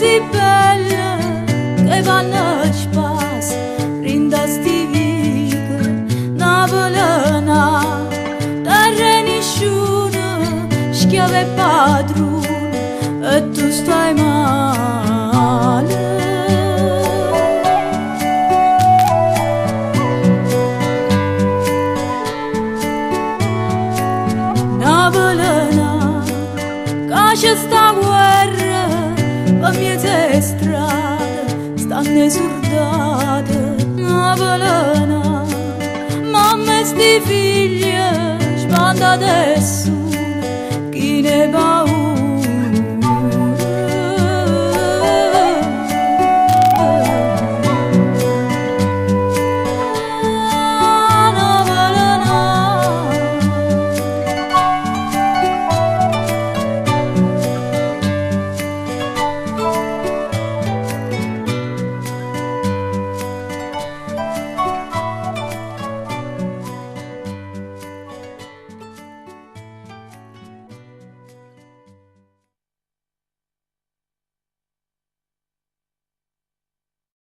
così bella che vanno spas rinda sti vigor navolana terra nessuno schiave padrone e tu stai male. Navolana c'è sta guerra per mezze strade stanno esordate. Navolana mamma e sti figli spanda adesso chi ne va